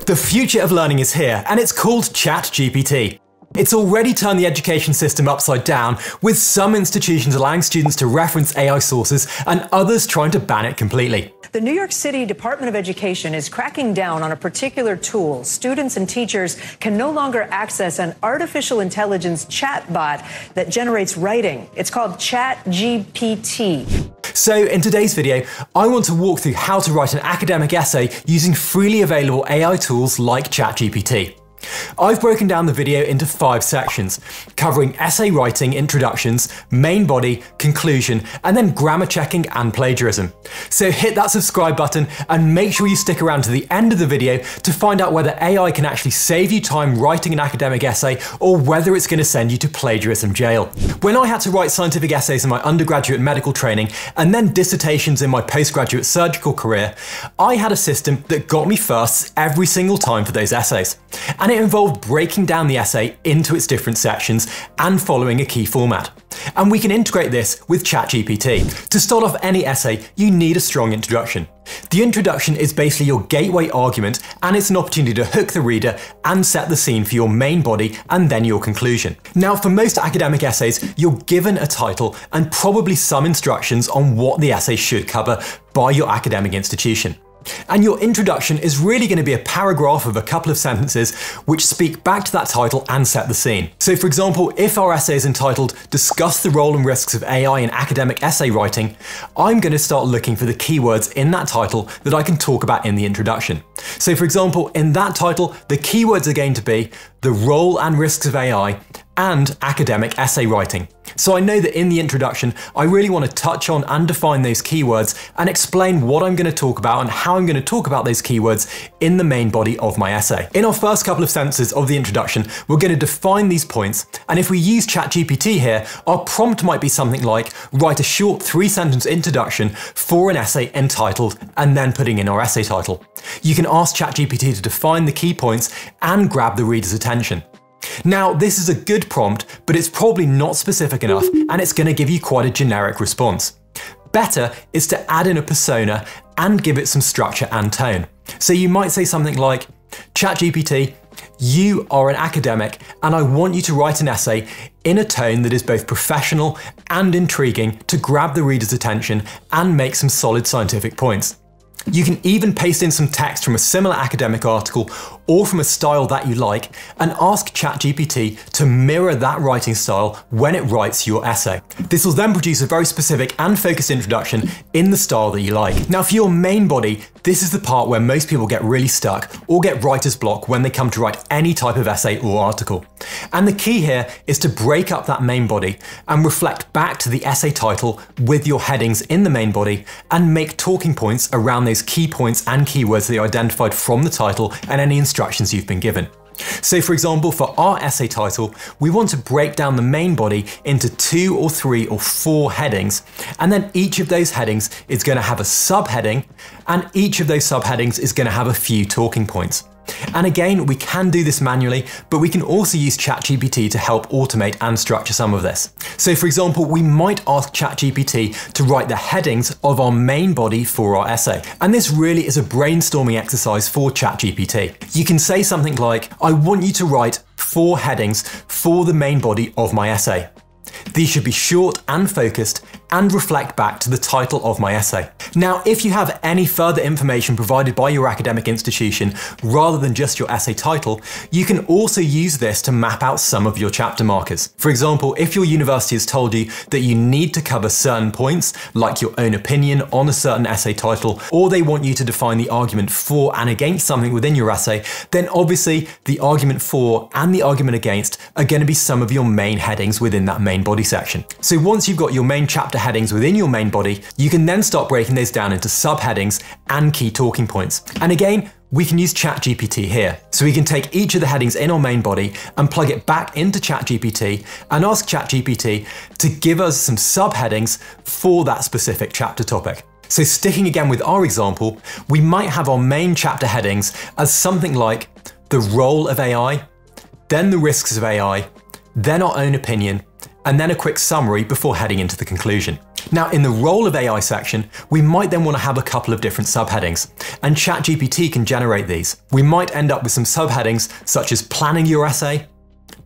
The future of learning is here, and it's called ChatGPT. It's already turned the education system upside down, with some institutions allowing students to reference AI sources and others trying to ban it completely. The New York City Department of Education is cracking down on a particular tool. Students and teachers can no longer access an artificial intelligence chatbot that generates writing. It's called ChatGPT. So in today's video, I want to walk through how to write an academic essay using freely available AI tools like ChatGPT. I've broken down the video into 5 sections, covering essay writing introductions, main body, conclusion, and then grammar checking and plagiarism. So hit that subscribe button and make sure you stick around to the end of the video to find out whether AI can actually save you time writing an academic essay or whether it's going to send you to plagiarism jail. When I had to write scientific essays in my undergraduate medical training and then dissertations in my postgraduate surgical career, I had a system that got me firsts every single time for those essays. And it involved breaking down the essay into its different sections and following a key format. And we can integrate this with ChatGPT. To start off any essay, you need a strong introduction. The introduction is basically your gateway argument, and it's an opportunity to hook the reader and set the scene for your main body and then your conclusion. Now, for most academic essays, you're given a title and probably some instructions on what the essay should cover by your academic institution. And your introduction is really going to be a paragraph of a couple of sentences which speak back to that title and set the scene. So for example, if our essay is entitled "Discuss the Role and Risks of AI in Academic Essay Writing," I'm going to start looking for the keywords in that title that I can talk about in the introduction. So for example, in that title, the keywords are going to be the role and risks of AI and academic essay writing. So I know that in the introduction, I really want to touch on and define those keywords and explain what I'm going to talk about and how I'm going to talk about those keywords in the main body of my essay. In our first couple of sentences of the introduction, we're going to define these points, and if we use ChatGPT here, our prompt might be something like, write a short 3-sentence introduction for an essay entitled, and then putting in our essay title. You can ask ChatGPT to define the key points and grab the reader's attention. Now, this is a good prompt, but it's probably not specific enough, and it's going to give you quite a generic response. Better is to add in a persona and give it some structure and tone. So you might say something like, ChatGPT, you are an academic, and I want you to write an essay in a tone that is both professional and intriguing to grab the reader's attention and make some solid scientific points. You can even paste in some text from a similar academic article or from a style that you like and ask ChatGPT to mirror that writing style when it writes your essay. This will then produce a very specific and focused introduction in the style that you like. Now, for your main body, this is the part where most people get really stuck or get writer's block when they come to write any type of essay or article. And the key here is to break up that main body and reflect back to the essay title with your headings in the main body and make talking points around those key points and keywords that you identified from the title and any instructions you've been given. So for example, for our essay title, we want to break down the main body into 2 or 3 or 4 headings, and then each of those headings is going to have a subheading, and each of those subheadings is going to have a few talking points. And again, we can do this manually, but we can also use ChatGPT to help automate and structure some of this. So for example, we might ask ChatGPT to write the headings of our main body for our essay. And this really is a brainstorming exercise for ChatGPT. You can say something like, I want you to write 4 headings for the main body of my essay. These should be short and focused and reflect back to the title of my essay. Now, if you have any further information provided by your academic institution rather than just your essay title, you can also use this to map out some of your chapter markers. For example, if your university has told you that you need to cover certain points, like your own opinion on a certain essay title, or they want you to define the argument for and against something within your essay, then obviously the argument for and the argument against are going to be some of your main headings within that main body section. So once you've got your main chapter headings within your main body, you can then start breaking those down into subheadings and key talking points. And again, we can use ChatGPT here. So we can take each of the headings in our main body and plug it back into ChatGPT and ask ChatGPT to give us some subheadings for that specific chapter topic. So sticking again with our example, we might have our main chapter headings as something like the role of AI, then the risks of AI, then our own opinion, and then a quick summary before heading into the conclusion. Now, in the role of AI section, we might then want to have a couple of different subheadings, and ChatGPT can generate these. We might end up with some subheadings such as planning your essay,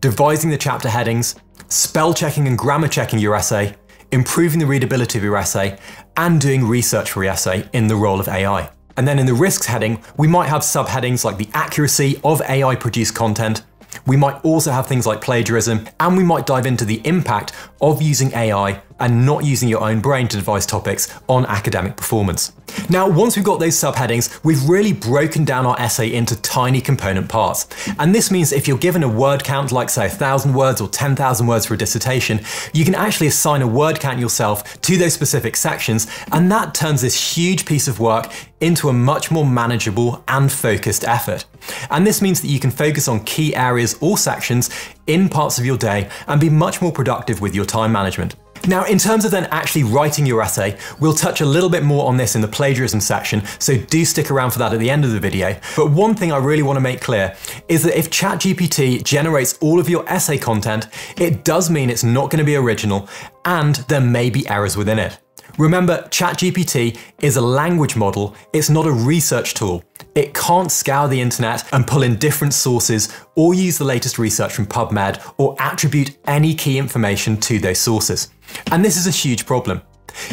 devising the chapter headings, spell checking and grammar checking your essay, improving the readability of your essay, and doing research for your essay in the role of AI. And then in the risks heading, we might have subheadings like the accuracy of AI produced content. We might also have things like plagiarism, and we might dive into the impact of using AI and not using your own brain to devise topics on academic performance. Now, once we've got those subheadings, we've really broken down our essay into tiny component parts. And this means if you're given a word count, like say 1,000 words or 10,000 words for a dissertation, you can actually assign a word count yourself to those specific sections, and that turns this huge piece of work into a much more manageable and focused effort. And this means that you can focus on key areas or sections in parts of your day and be much more productive with your time management. Now, in terms of then actually writing your essay, we'll touch a little bit more on this in the plagiarism section, so do stick around for that at the end of the video. But one thing I really want to make clear is that if ChatGPT generates all of your essay content, it does mean it's not going to be original, and there may be errors within it. Remember, ChatGPT is a language model, it's not a research tool. It can't scour the internet and pull in different sources or use the latest research from PubMed or attribute any key information to those sources. And this is a huge problem.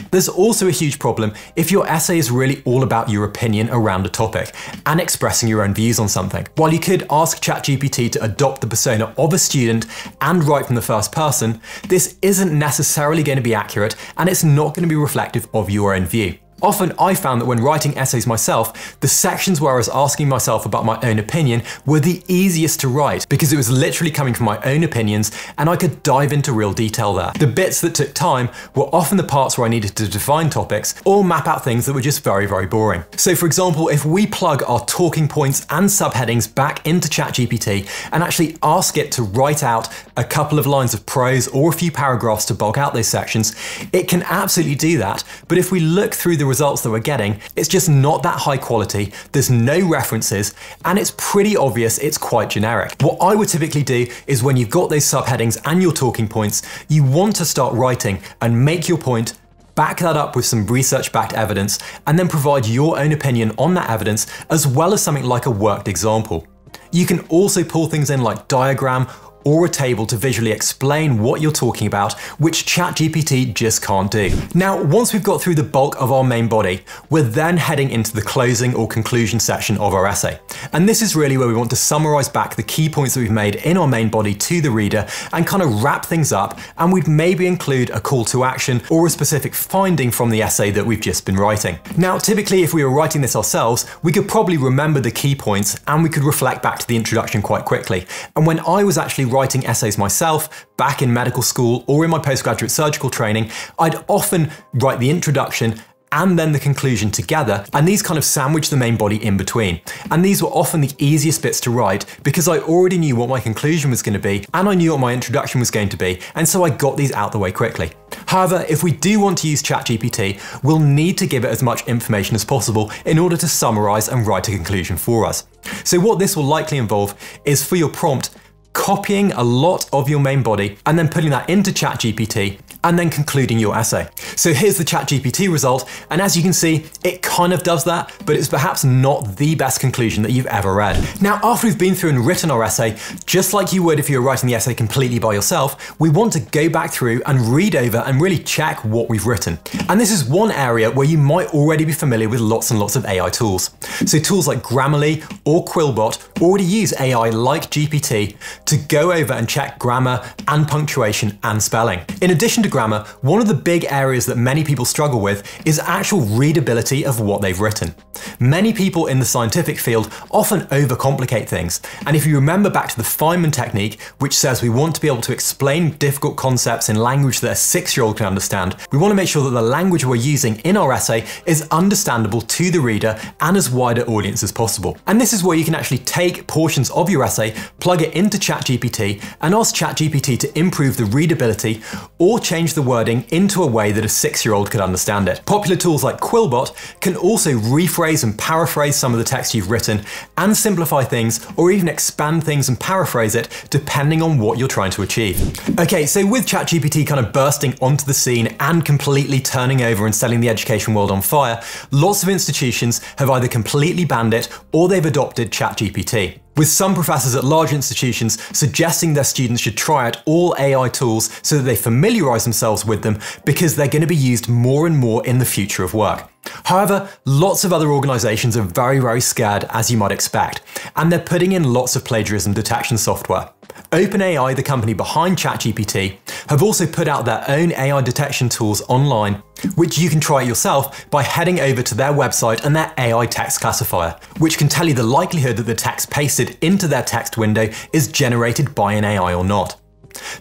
There's also a huge problem if your essay is really all about your opinion around a topic and expressing your own views on something. While you could ask ChatGPT to adopt the persona of a student and write from the first person, this isn't necessarily going to be accurate, and it's not going to be reflective of your own view. Often I found that when writing essays myself, the sections where I was asking myself about my own opinion were the easiest to write because it was literally coming from my own opinions and I could dive into real detail there. The bits that took time were often the parts where I needed to define topics or map out things that were just very, very boring. So for example, if we plug our talking points and subheadings back into ChatGPT and actually ask it to write out a couple of lines of prose or a few paragraphs to bulk out those sections, it can absolutely do that. But if we look through the results that we're getting, it's just not that high quality, there's no references, and it's pretty obvious it's quite generic. What I would typically do is when you've got those subheadings and your talking points, you want to start writing and make your point, back that up with some research-backed evidence, and then provide your own opinion on that evidence, as well as something like a worked example. You can also pull things in like diagram or a table to visually explain what you're talking about, which ChatGPT just can't do. Now, once we've got through the bulk of our main body, we're then heading into the closing or conclusion section of our essay. And this is really where we want to summarize back the key points that we've made in our main body to the reader and kind of wrap things up, and we'd maybe include a call to action or a specific finding from the essay that we've just been writing. Now, typically if we were writing this ourselves, we could probably remember the key points and we could reflect back to the introduction quite quickly. And when I was actually writing essays myself back in medical school or in my postgraduate surgical training, I'd often write the introduction and then the conclusion together, and these kind of sandwich the main body in between. And these were often the easiest bits to write because I already knew what my conclusion was going to be and I knew what my introduction was going to be, and so I got these out the way quickly. However, if we do want to use ChatGPT, we'll need to give it as much information as possible in order to summarize and write a conclusion for us. So what this will likely involve is, for your prompt, copying a lot of your main body and then putting that into ChatGPT and then concluding your essay. So here's the ChatGPT result, and as you can see, it kind of does that, but it's perhaps not the best conclusion that you've ever read. Now, after we've been through and written our essay, just like you would if you were writing the essay completely by yourself, we want to go back through and read over and really check what we've written. And this is one area where you might already be familiar with lots and lots of AI tools. So tools like Grammarly or Quillbot already use AI like GPT to go over and check grammar and punctuation and spelling. In addition to grammar, one of the big areas that many people struggle with is actual readability of what they've written. Many people in the scientific field often overcomplicate things, and if you remember back to the Feynman technique, which says we want to be able to explain difficult concepts in language that a 6-year-old can understand, we want to make sure that the language we're using in our essay is understandable to the reader and as wide an audience as possible. And this is where you can actually tailor take portions of your essay, plug it into ChatGPT, and ask ChatGPT to improve the readability or change the wording into a way that a 6-year-old could understand it. Popular tools like Quillbot can also rephrase and paraphrase some of the text you've written and simplify things or even expand things and paraphrase it depending on what you're trying to achieve. Okay, so with ChatGPT kind of bursting onto the scene and completely turning over and setting the education world on fire, lots of institutions have either completely banned it or they've adopted ChatGPT, with some professors at large institutions suggesting their students should try out all AI tools so that they familiarize themselves with them because they're going to be used more and more in the future of work. However, lots of other organizations are very scared, as you might expect, and they're putting in lots of plagiarism detection software. OpenAI, the company behind ChatGPT, have also put out their own AI detection tools online, which you can try yourself by heading over to their website and their AI text classifier, which can tell you the likelihood that the text pasted into their text window is generated by an AI or not.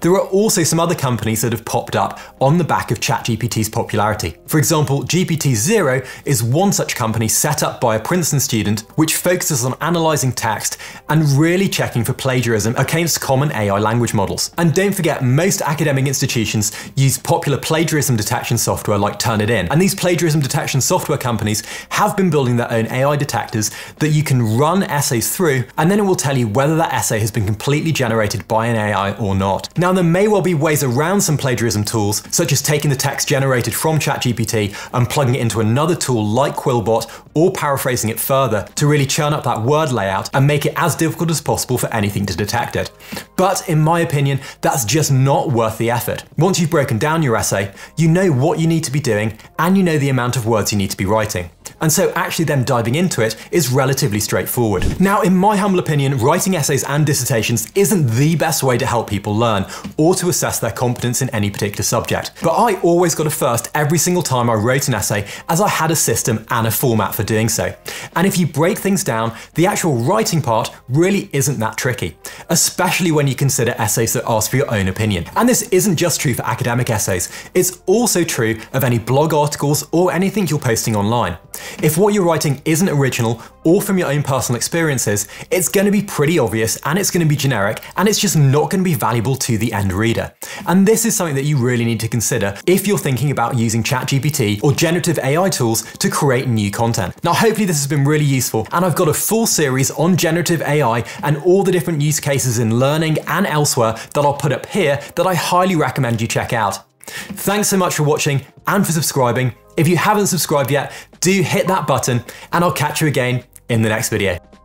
There are also some other companies that have popped up on the back of ChatGPT's popularity. For example, GPT-0 is one such company set up by a Princeton student which focuses on analysing text and really checking for plagiarism against common AI language models. And don't forget, most academic institutions use popular plagiarism detection software like Turnitin, and these plagiarism detection software companies have been building their own AI detectors that you can run essays through, and then it will tell you whether that essay has been completely generated by an AI or not. Now, there may well be ways around some plagiarism tools, such as taking the text generated from ChatGPT and plugging it into another tool like Quillbot, or paraphrasing it further to really churn up that word layout and make it as difficult as possible for anything to detect it. But in my opinion, that's just not worth the effort. Once you've broken down your essay, you know what you need to be doing and you know the amount of words you need to be writing. And so actually then diving into it is relatively straightforward. Now, in my humble opinion, writing essays and dissertations isn't the best way to help people learn or to assess their competence in any particular subject. But I always got a first every single time I wrote an essay, as I had a system and a format for doing so. And if you break things down, the actual writing part really isn't that tricky, especially when you consider essays that ask for your own opinion. And this isn't just true for academic essays, it's also true of any blog articles or anything you're posting online. If what you're writing isn't original or from your own personal experiences, it's going to be pretty obvious and it's going to be generic and it's just not going to be valuable to the end reader. And this is something that you really need to consider if you're thinking about using ChatGPT or generative AI tools to create new content. Now, hopefully this has been really useful, and I've got a full series on generative AI and all the different use cases in learning and elsewhere that I'll put up here that I highly recommend you check out. Thanks so much for watching and for subscribing. If you haven't subscribed yet, do hit that button and I'll catch you again in the next video.